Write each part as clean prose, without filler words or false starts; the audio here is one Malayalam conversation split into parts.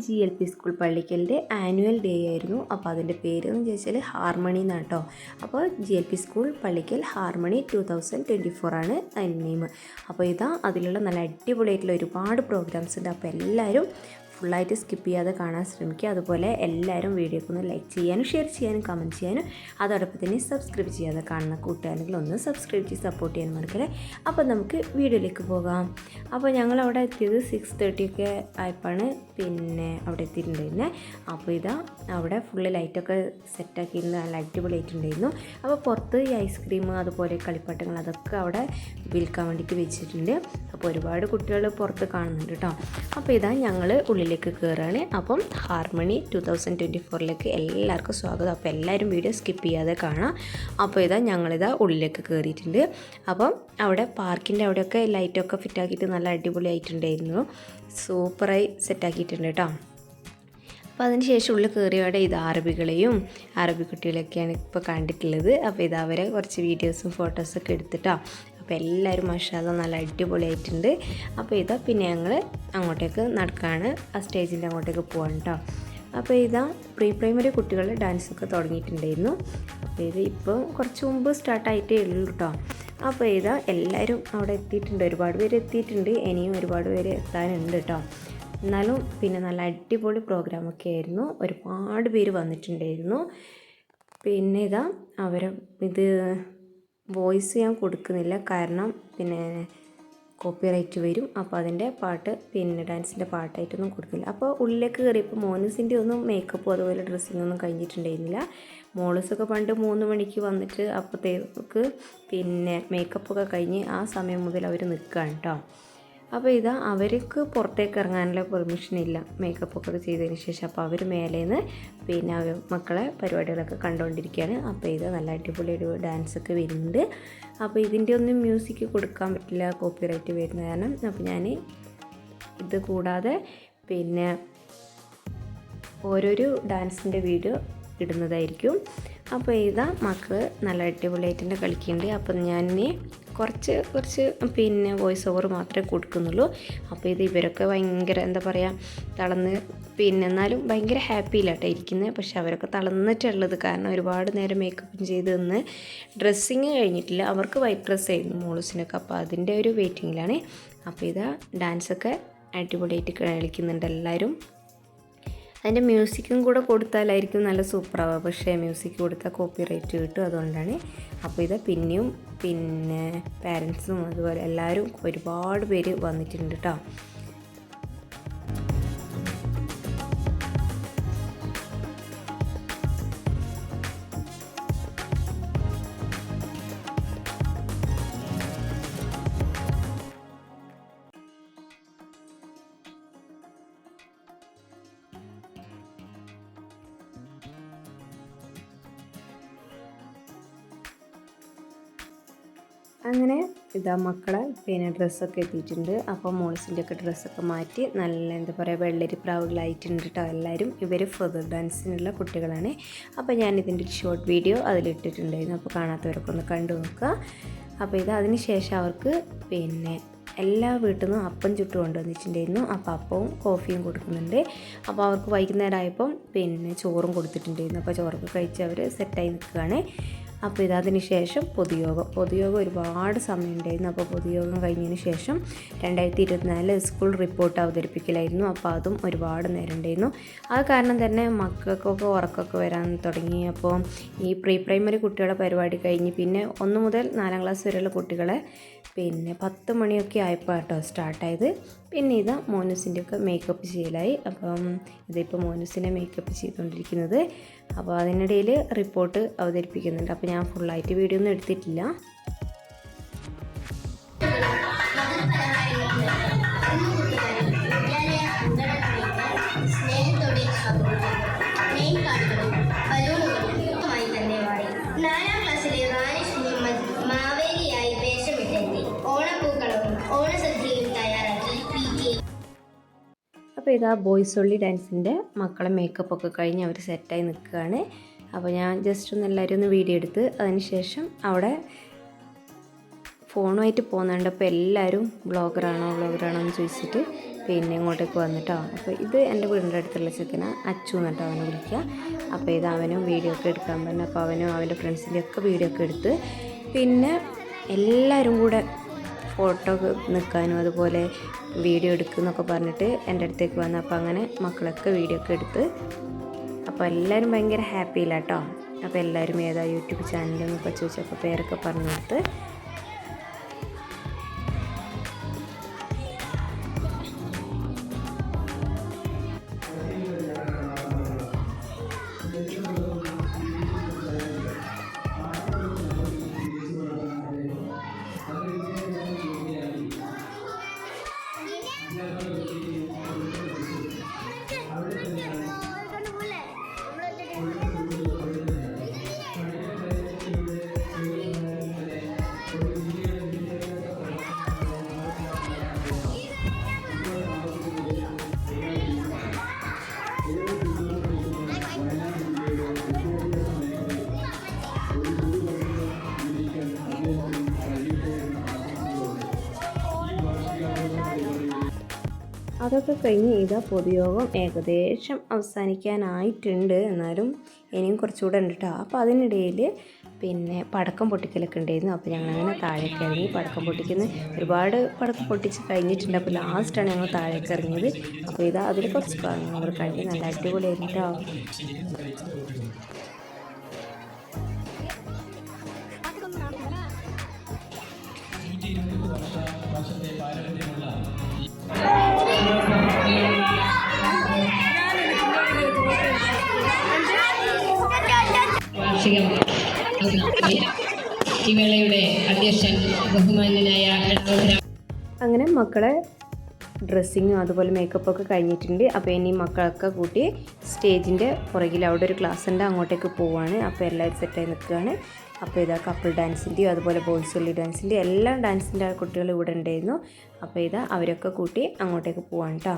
GLP സ്കൂൾ പള്ളിക്കലിൻ്റെ ആനുവൽ ഡേ ആയിരുന്നു. അപ്പോൾ അതിൻ്റെ പേര് എന്ന് ചോദിച്ചാൽ ഹാർമണി എന്നാണ് കേട്ടോ. അപ്പോൾ GLP സ്കൂൾ പള്ളിക്കൽ ഹാർമണി 2024 ആണ് അതിൻ്റെ നെയിം. അപ്പോൾ ഇതാ അതിലുള്ള നല്ല അടിപൊളിയായിട്ടുള്ള ഒരുപാട് പ്രോഗ്രാംസ് ഉണ്ട്. അപ്പോൾ എല്ലാവരും ഫുള്ളായിട്ട് സ്കിപ്പ് ചെയ്യാതെ കാണാൻ ശ്രമിക്കുക. അതുപോലെ എല്ലാവരും വീഡിയോക്ക് ഒന്ന് ലൈക്ക് ചെയ്യാനും ഷെയർ ചെയ്യാനും കമൻറ്റ് ചെയ്യാനും അതോടൊപ്പം തന്നെ സബ്സ്ക്രൈബ് ചെയ്യാതെ കാണുന്ന കൂട്ടുകാരെങ്കിൽ ഒന്ന് സബ്സ്ക്രൈബ് ചെയ്ത് സപ്പോർട്ട് ചെയ്യാൻ മറക്കല്ലേ. അപ്പോൾ നമുക്ക് വീഡിയോയിലേക്ക് പോകാം. അപ്പോൾ ഞങ്ങളവിടെ എത്തിയത് 6:30 ഒക്കെ ആയപ്പോഴാണ് അവിടെ എത്തിയിട്ടുണ്ടായിരുന്നത്. അപ്പോൾ ഇതാ അവിടെ ഫുള്ള് ലൈറ്റൊക്കെ സെറ്റാക്കിയിരുന്ന നല്ല അടിപൊളിയായിട്ടുണ്ടായിരുന്നു. അപ്പോൾ പുറത്ത് ഈ ഐസ്ക്രീം അതുപോലെ കളിപ്പാട്ടങ്ങൾ അതൊക്കെ അവിടെ വിൽക്കാൻ വേണ്ടിയിട്ട് വെച്ചിട്ടുണ്ട്. അപ്പോൾ ഒരുപാട് കുട്ടികൾ പുറത്ത് കാണുന്നുണ്ട് കേട്ടോ. അപ്പോൾ ഇതാ ഞങ്ങൾ ഉള്ളിലേക്ക് കയറുകയാണ്. അപ്പം ഹാർമണി 2024 എല്ലാവർക്കും സ്വാഗതം. അപ്പോൾ എല്ലാവരും വീഡിയോ സ്കിപ്പ് ചെയ്യാതെ കാണാം. അപ്പോൾ ഇതാ ഞങ്ങളിതാ ഉള്ളിലേക്ക് കയറിയിട്ടുണ്ട്. അപ്പം അവിടെ പാർക്കിൻ്റെ അവിടെയൊക്കെ ലൈറ്റൊക്കെ ഫിറ്റാക്കിയിട്ട് നല്ല അടിപൊളിയായിട്ടുണ്ടായിരുന്നു. സൂപ്പറായി സെറ്റാക്കിയിട്ടുണ്ട് കേട്ടോ. അപ്പോൾ അതിന് ശേഷം ഉള്ളിൽ കയറിയവിടെ ഇത് അറബികളെയും അറബി കുട്ടികളൊക്കെയാണ് ഇപ്പോൾ കണ്ടിട്ടുള്ളത്. അപ്പോൾ ഇത് അവരെ കുറച്ച് വീഡിയോസും ഫോട്ടോസൊക്കെ എടുത്തിട്ടോ. അപ്പോൾ എല്ലാവരും മാഷാഅല്ലാ നല്ല അടിപൊളിയായിട്ടുണ്ട്. അപ്പോൾ ഇതാ പിന്നെ ഞങ്ങൾ അങ്ങോട്ടേക്ക് നടക്കുകയാണ്, ആ സ്റ്റേജിൻ്റെ അങ്ങോട്ടേക്ക് പോകാൻ കേട്ടോ. അപ്പോൾ ഇതാ പ്രീ പ്രൈമറി കുട്ടികൾ ഡാൻസൊക്കെ തുടങ്ങിയിട്ടുണ്ടായിരുന്നു. അപ്പോൾ ഇത് ഇപ്പോൾ കുറച്ച് മുമ്പ് സ്റ്റാർട്ടായിട്ടേ ഉള്ളൂ കേട്ടോ. അപ്പോൾ ഇതാ എല്ലാവരും അവിടെ എത്തിയിട്ടുണ്ട്, ഒരുപാട് പേര് എത്തിയിട്ടുണ്ട്, ഇനിയും ഒരുപാട് പേര് എത്താനുണ്ട് കേട്ടോ. എന്നാലും നല്ല അടിപൊളി പ്രോഗ്രാമൊക്കെ ആയിരുന്നു, ഒരുപാട് പേര് വന്നിട്ടുണ്ടായിരുന്നു. പിന്നെ ഇതാ ഇത് വോയിസ് ഞാൻ കൊടുക്കുന്നില്ല, കാരണം കോപ്പിറൈറ്റ് വരും. അപ്പോൾ അതിൻ്റെ പാട്ട് ഡാൻസിൻ്റെ പാട്ടായിട്ടൊന്നും കൊടുക്കില്ല. അപ്പോൾ ഉള്ളിലേക്ക് കയറിയപ്പോൾ മോനൂസിൻ്റെ ഒന്നും മേക്കപ്പും അതുപോലെ ഡ്രസ്സിങ്ങൊന്നും കഴിഞ്ഞിട്ടുണ്ടായിരുന്നില്ല. മോളൂസൊക്കെ പണ്ട് 3 മണിക്ക് വന്നിട്ട് അപ്പോഴത്തേക്ക് മേക്കപ്പൊക്കെ കഴിഞ്ഞ് ആ സമയം മുതൽ അവർ നിൽക്കുകയാണ് കേട്ടോ. അപ്പോൾ ഇതാ അവർക്ക് പുറത്തേക്ക് ഇറങ്ങാനുള്ള പെർമിഷൻ ഇല്ല മേക്കപ്പൊക്കെ ചെയ്തതിന് ശേഷം. അപ്പോൾ അവർ മേലേന്ന് മക്കളെ പരിപാടികളൊക്കെ കണ്ടുകൊണ്ടിരിക്കുകയാണ്. അപ്പോൾ ഇത് നല്ല അടിപൊളി ഒരു ഡാൻസൊക്കെ വരുന്നുണ്ട്. അപ്പോൾ ഇതിൻ്റെ ഒന്നും മ്യൂസിക് കൊടുക്കാൻ പറ്റില്ല, കോപ്പിറൈറ്റ് വരുന്ന കാരണം. അപ്പോൾ ഞാൻ ഇത് കൂടാതെ ഓരോരോ ഡാൻസിൻ്റെ വീഡിയോ ഇടുന്നതായിരിക്കും. അപ്പോൾ ഇതാ മക്കൾ നല്ല അടിപൊളിയായിട്ട് കളിക്കുന്നുണ്ട്. അപ്പം ഞാൻ കുറച്ച് വോയിസ് ഓവർ മാത്രമേ കൊടുക്കുന്നുള്ളൂ. അപ്പോൾ ഇത് ഇവരൊക്കെ ഭയങ്കര എന്താ പറയുക തളർന്ന് എന്നാലും ഭയങ്കര ഹാപ്പിയില്ല കേട്ടോ ഇരിക്കുന്നത്. പക്ഷെ അവരൊക്കെ തളർന്നിട്ടുള്ളത്, കാരണം ഒരുപാട് നേരം മേക്കപ്പും ചെയ്ത് നിന്ന് ഡ്രസ്സിങ് കഴിഞ്ഞിട്ടില്ല. അവർക്ക് വൈറ്റ് ഡ്രസ്സായിരുന്നു മോളൂസിനൊക്കെ, അപ്പോൾ അതിൻ്റെ ഒരു വെയിറ്റിങ്ങിലാണ്. അപ്പോൾ ഇതാ ഡാൻസൊക്കെ അടിപൊളിയായിട്ട് കളിക്കുന്നുണ്ട് എല്ലാവരും. അതിൻ്റെ മ്യൂസിക്കും കൂടെ കൊടുത്താലായിരിക്കും നല്ല സൂപ്പറാവുക, പക്ഷേ മ്യൂസിക് കൊടുത്താൽ കോപ്പിറൈറ്റ് കിട്ടും, അതുകൊണ്ടാണ്. അപ്പോൾ ഇത് പിന്നെയും പാരൻസും അതുപോലെ എല്ലാവരും ഒരുപാട് പേര് വന്നിട്ടുണ്ട് കേട്ടോ. അങ്ങനെ ഇതാ മക്കളെ ഡ്രസ്സൊക്കെ എത്തിയിട്ടുണ്ട്. അപ്പോൾ മോൾസിൻ്റെയൊക്കെ ഡ്രസ്സൊക്കെ മാറ്റി നല്ല എന്താ പറയുക വെള്ളരി പ്രാവുകളായിട്ടുണ്ട് കേട്ടോ എല്ലാവരും. ഇവർ ഫെദർ ഡാൻസിനുള്ള കുട്ടികളാണ്. അപ്പോൾ ഞാനിതിൻ്റെ ഒരു ഷോർട്ട് വീഡിയോ അതിലിട്ടിട്ടുണ്ടായിരുന്നു, അപ്പോൾ കാണാത്തവരൊക്കെ ഒന്ന് കണ്ടു നോക്കുക. അപ്പോൾ ഇത് അതിന് ശേഷം അവർക്ക് എല്ലാ വീട്ടിൽ നിന്നും അപ്പം ചുട്ട് കൊണ്ടുവന്നിട്ടുണ്ടായിരുന്നു. അപ്പോൾ അപ്പവും കോഫിയും കൊടുക്കുന്നുണ്ട്. അപ്പോൾ അവർക്ക് വൈകുന്നേരം ആയപ്പം ചോറും കൊടുത്തിട്ടുണ്ടായിരുന്നു. അപ്പോൾ ചോറൊക്കെ കഴിച്ച് അവർ സെറ്റായി നിൽക്കുകയാണ്. അപ്പോൾ ഇതിന് ശേഷം പൊതുയോഗം ഒരുപാട് സമയം ഉണ്ടായിരുന്നു. അപ്പോൾ പൊതുയോഗം കഴിഞ്ഞതിന് ശേഷം 2024 സ്കൂൾ റിപ്പോർട്ട് അവതരിപ്പിക്കലായിരുന്നു. അപ്പോൾ അതും ഒരുപാട് നേരം ഉണ്ടായിരുന്നു. അത് കാരണം തന്നെ മക്കൾക്കൊക്കെ ഉറക്കമൊക്കെ വരാൻ തുടങ്ങി. അപ്പോൾ ഈ പ്രീ പ്രൈമറി കുട്ടികളുടെ പരിപാടി കഴിഞ്ഞ് 1 മുതൽ 4ാം ക്ലാസ് വരെയുള്ള കുട്ടികളെ 10 മണിയൊക്കെ ആയപ്പോൾ കേട്ടോ സ്റ്റാർട്ടായത്. ഇതാ മോനൂസിൻ്റെയൊക്കെ മേക്കപ്പ് ചെയ്യലായി. അപ്പം ഇതിപ്പോൾ മോനൂസിനെ മേക്കപ്പ് ചെയ്തുകൊണ്ടിരിക്കുന്നത്. അപ്പോൾ അതിനിടയിൽ റിപ്പോർട്ട് അവതരിപ്പിക്കുന്നുണ്ട്. അപ്പോൾ ഞാൻ ഫുള്ളായിട്ട് വീഡിയോ ഒന്നും എടുത്തിട്ടില്ല. അപ്പോൾ ഇതാ ബോയ്സ് ഒള്ളി ഡാൻസിൻ്റെ മക്കളെ മേക്കപ്പൊക്കെ കഴിഞ്ഞ് അവർ സെറ്റായി നിൽക്കുകയാണ്. അപ്പോൾ ഞാൻ ജസ്റ്റ് ഒന്ന് എല്ലാവരും ഒന്ന് വീഡിയോ എടുത്ത് അതിന് ശേഷം അവിടെ ഫോണുമായിട്ട് പോകുന്നുണ്ട്. അപ്പോൾ എല്ലാവരും വ്ളോഗറാണോ എന്ന് ചോദിച്ചിട്ട് പിന്നെ ഇങ്ങോട്ടേക്ക് വന്നിട്ടോ. അപ്പോൾ ഇത് എൻ്റെ വീടിൻ്റെ അടുത്തുള്ള ചെക്കന അച്ചു എന്നിട്ടോ അവനെ വിളിക്കുക. അപ്പോൾ ഇത് അവനും വീഡിയോ ഒക്കെ എടുക്കാൻ പറഞ്ഞു. അപ്പോൾ അവനും അവൻ്റെ ഫ്രണ്ട്സിൻ്റെ ഒക്കെ വീഡിയോ ഒക്കെ എടുത്ത് പിന്നെ എല്ലാവരും കൂടെ ഫോട്ടോ നിൽക്കാനും അതുപോലെ വീഡിയോ എടുക്കുന്നൊക്കെ പറഞ്ഞിട്ട് എൻ്റെ അടുത്തേക്ക് വന്നു. അപ്പോൾ അങ്ങനെ മക്കളൊക്കെ വീഡിയോ ഒക്കെ എടുത്ത് അപ്പോൾ എല്ലാവരും ഭയങ്കര ഹാപ്പിയിലാട്ടോ. അപ്പോൾ എല്ലാവരും ഏതാ യൂട്യൂബ് ചാനലെന്നൊക്കെ ചോദിച്ചപ്പോൾ പേരൊക്കെ പറഞ്ഞു കൊടുത്ത് അതൊക്കെ കഴിഞ്ഞ് ഇതാ പൊതുയോഗം ഏകദേശം അവസാനിക്കാനായിട്ടുണ്ട്. എന്നാലും ഇനിയും കുറച്ചുകൂടെ ഉണ്ട് കേട്ടോ. അപ്പോൾ അതിനിടയിൽ പിന്നെ പടക്കം പൊട്ടിക്കലൊക്കെ ഉണ്ടായിരുന്നു. അപ്പോൾ ഞങ്ങളങ്ങനെ താഴേക്ക് ഇറങ്ങി. പടക്കം പൊട്ടിക്കുന്ന ഒരുപാട് പടക്കം പൊട്ടിച്ച് കഴിഞ്ഞിട്ടുണ്ട്. അപ്പോൾ ലാസ്റ്റാണ് ഞങ്ങൾ താഴേക്ക് ഇറങ്ങിയത്. അപ്പോൾ ഇതാ അതിൽ കുറച്ച് ഞങ്ങൾ കഴിഞ്ഞ് നല്ല അടിപൊളിയായിരുന്നു കേട്ടോ. അങ്ങനെ മക്കളെ ഡ്രസ്സിങ്ങും അതുപോലെ മേക്കപ്പൊക്കെ കഴിഞ്ഞിട്ടുണ്ട്. അപ്പോൾ ഇനി മക്കളൊക്കെ കൂട്ടി സ്റ്റേജിൻ്റെ പുറകിൽ അവിടെ ഒരു ക്ലാസ് ഉണ്ട്, അങ്ങോട്ടേക്ക് പോവുകയാണ്. അപ്പോൾ എല്ലാവരും സെറ്റായി നിൽക്കുകയാണ്. അപ്പോൾ ഇതാ കപ്പിൾ ഡാൻസിൻ്റെയും അതുപോലെ ബോയ്സ് ഒള്ളി ഡാൻസിൻ്റെയും എല്ലാ ഡാൻസിൻ്റെ കുട്ടികൾ ഇവിടെ ഉണ്ടായിരുന്നു. അപ്പോൾ ഇതാ അവരൊക്കെ കൂട്ടി അങ്ങോട്ടേക്ക് പോവാണ് കേട്ടോ.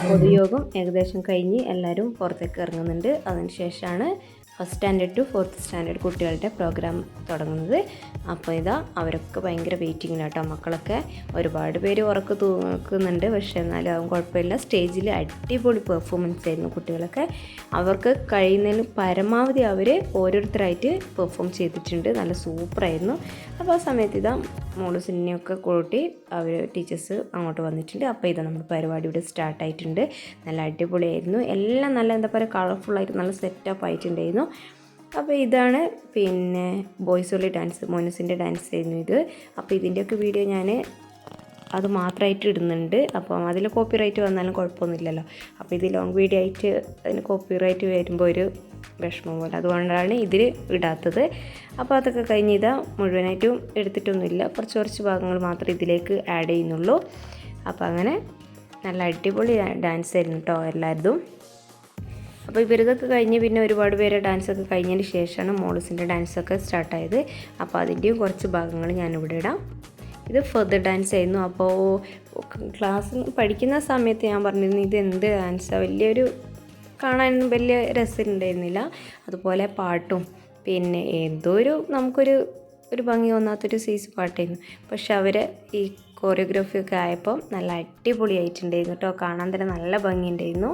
പൊതുയോഗം ഏകദേശം കഴിഞ്ഞ് എല്ലാവരും പുറത്തേക്ക് ഇറങ്ങുന്നുണ്ട്. അതിനുശേഷമാണ് first standard to fourth standard കുട്ടികളുടെ പ്രോഗ്രാം തുടങ്ങുന്നത്. അപ്പോൾ ഇതാ അവരൊക്കെ ഭയങ്കര വെയിറ്റിങ്ങിലാട്ടോ. മക്കളൊക്കെ ഒരുപാട് പേര് ഉറക്കം തൂക്കുന്നുണ്ട്, പക്ഷേ എന്നാലും അതും കുഴപ്പമില്ല. സ്റ്റേജിൽ അടിപൊളി പെർഫോമൻസ് ആയിരുന്നു. കുട്ടികളൊക്കെ അവർക്ക് കഴിയുന്നതിന് പരമാവധി അവർ ഓരോരുത്തരായിട്ട് പെർഫോം ചെയ്തിട്ടുണ്ട്. നല്ല സൂപ്പറായിരുന്നു. അപ്പോൾ ആ സമയത്ത് ഇതാ മോള് സിനിമയൊക്കെ കൂട്ടി അവർ ടീച്ചേഴ്സ് അങ്ങോട്ട് വന്നിട്ടുണ്ട്. അപ്പോൾ ഇതാ നമ്മുടെ പരിപാടി ഇവിടെ സ്റ്റാർട്ടായിട്ടുണ്ട്. നല്ല അടിപൊളിയായിരുന്നു. എല്ലാം നല്ല എന്താ പറയുക കളർഫുള്ളായിട്ട് നല്ല സെറ്റപ്പ് ആയിട്ടുണ്ടായിരുന്നു. അപ്പോൾ ഇതാണ് പിന്നെ ബോയ്സ് ഒള്ളി ഡാൻസ്, മോനസിൻ്റെ ഡാൻസ് ആയിരുന്നു ഇത്. അപ്പോൾ ഇതിൻ്റെയൊക്കെ വീഡിയോ ഞാൻ അത് മാത്രമായിട്ട് ഇടുന്നുണ്ട്. അപ്പം അതിൽ കോപ്പിറൈറ്റ് വന്നാലും കുഴപ്പമൊന്നുമില്ലല്ലോ. അപ്പോൾ ഇത് ലോങ് വീഡിയോ ആയിട്ട് അതിന് കോപ്പിറൈറ്റ് വരുമ്പോൾ ഒരു വിഷമം പോലെ, അതുകൊണ്ടാണ് ഇതിൽ ഇടാത്തത്. അപ്പോൾ അതൊക്കെ കഴിഞ്ഞ് ഇതാ മുഴുവനായിട്ടും എടുത്തിട്ടൊന്നുമില്ല, കുറച്ച് ഭാഗങ്ങൾ മാത്രമേ ഇതിലേക്ക് ആഡ് ചെയ്യുന്നുള്ളൂ. അപ്പോൾ അങ്ങനെ നല്ല അടിപൊളി ഡാൻസ് ആയിരുന്നു കേട്ടോ എല്ലാവരും. അപ്പോൾ അപ്പോൾ ഇവരതൊക്കെ കഴിഞ്ഞ് പിന്നെ ഒരുപാട് പേരെ ഡാൻസൊക്കെ കഴിഞ്ഞതിന് ശേഷമാണ് മോളൂസിൻ്റെ ഡാൻസൊക്കെ സ്റ്റാർട്ടായത്. അപ്പോൾ അതിൻ്റെയും കുറച്ച് ഭാഗങ്ങൾ ഞാനിവിടെ ഇടാം. ഇത് ഫെദർ ഡാൻസ് ആയിരുന്നു. അപ്പോൾ ക്ലാസ്സിൽ പഠിക്കുന്ന സമയത്ത് ഞാൻ പറഞ്ഞിരുന്നു ഇത് എന്ത് ഡാൻസാണ്, വലിയൊരു കാണാൻ വലിയ രസമുണ്ടായിരുന്നില്ല. അതുപോലെ പാട്ടും പിന്നെ എന്തോ നമുക്കൊരു ഭംഗി തോന്നാത്തൊരു സൈസ് പാട്ടായിരുന്നു. പക്ഷെ അവർ ഈ കോറിയോഗ്രാഫിയൊക്കെ ആയപ്പോൾ നല്ല അടിപൊളിയായിട്ടുണ്ടായിരുന്നു കേട്ടോ. കാണാൻ തന്നെ നല്ല ഭംഗിയുണ്ടായിരുന്നു.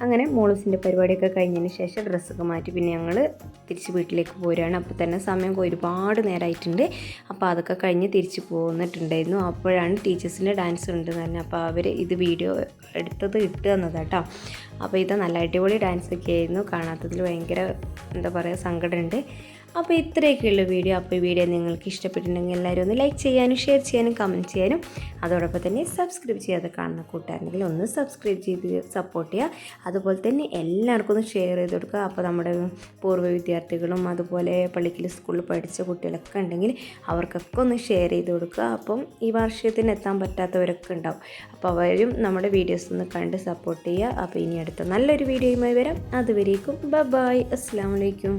അങ്ങനെ മോളൂസിൻ്റെ പരിപാടിയൊക്കെ കഴിഞ്ഞതിന് ശേഷം ഡ്രസ്സൊക്കെ മാറ്റി പിന്നെ ഞങ്ങൾ തിരിച്ച് വീട്ടിലേക്ക് പോരുകയാണ്. അപ്പോൾ തന്നെ സമയം ഒരുപാട് നേരമായിട്ടുണ്ട്. അപ്പോൾ അതൊക്കെ കഴിഞ്ഞ് തിരിച്ച് പോന്നിട്ടുണ്ടായിരുന്നു. അപ്പോഴാണ് ടീച്ചേഴ്സിൻ്റെ ഡാൻസ് ഉണ്ടെന്ന് പറഞ്ഞത്. അപ്പോൾ അവർ ഇത് വീഡിയോ എടുത്തത് ഇട്ട് തന്നതാട്ടോ. അപ്പോൾ ഇത് നല്ല അടിപൊളി ഡാൻസൊക്കെ ആയിരുന്നു. കാണാത്തതിൽ ഭയങ്കര എന്താ പറയുക സങ്കടമുണ്ട്. അപ്പോൾ ഇത്രയൊക്കെയുള്ള വീഡിയോ. അപ്പോൾ ഈ വീഡിയോ നിങ്ങൾക്ക് ഇഷ്ടപ്പെട്ടിട്ടുണ്ടെങ്കിൽ എല്ലാവരും ഒന്ന് ലൈക്ക് ചെയ്യാനും ഷെയർ ചെയ്യാനും കമൻറ്റ് ചെയ്യാനും അതോടൊപ്പം തന്നെ സബ്സ്ക്രൈബ് ചെയ്യാതെ കാണുന്ന കൂട്ടുകാരുണ്ടെങ്കിൽ ഒന്ന് സബ്സ്ക്രൈബ് ചെയ്ത് സപ്പോർട്ട് ചെയ്യുക. അതുപോലെ തന്നെ എല്ലാവർക്കും ഒന്ന് ഷെയർ ചെയ്ത് കൊടുക്കുക. അപ്പോൾ നമ്മുടെ പൂർവ്വ വിദ്യാർത്ഥികളും അതുപോലെ പള്ളിക്കൽ സ്കൂളിൽ പഠിച്ച കുട്ടികളൊക്കെ ഉണ്ടെങ്കിൽ അവർക്കൊക്കെ ഒന്ന് ഷെയർ ചെയ്ത് കൊടുക്കുക. അപ്പം ഈ വാർഷികത്തിന് എത്താൻ പറ്റാത്തവരൊക്കെ ഉണ്ടാവും. അപ്പോൾ അവരും നമ്മുടെ വീഡിയോസ് ഒന്ന് കണ്ട് സപ്പോർട്ട് ചെയ്യുക. അപ്പോൾ ഇനി അടുത്ത നല്ലൊരു വീഡിയോയുമായി വരാം. അതുവരേക്കും ബൈ. അസ്സലാമു അലൈക്കും.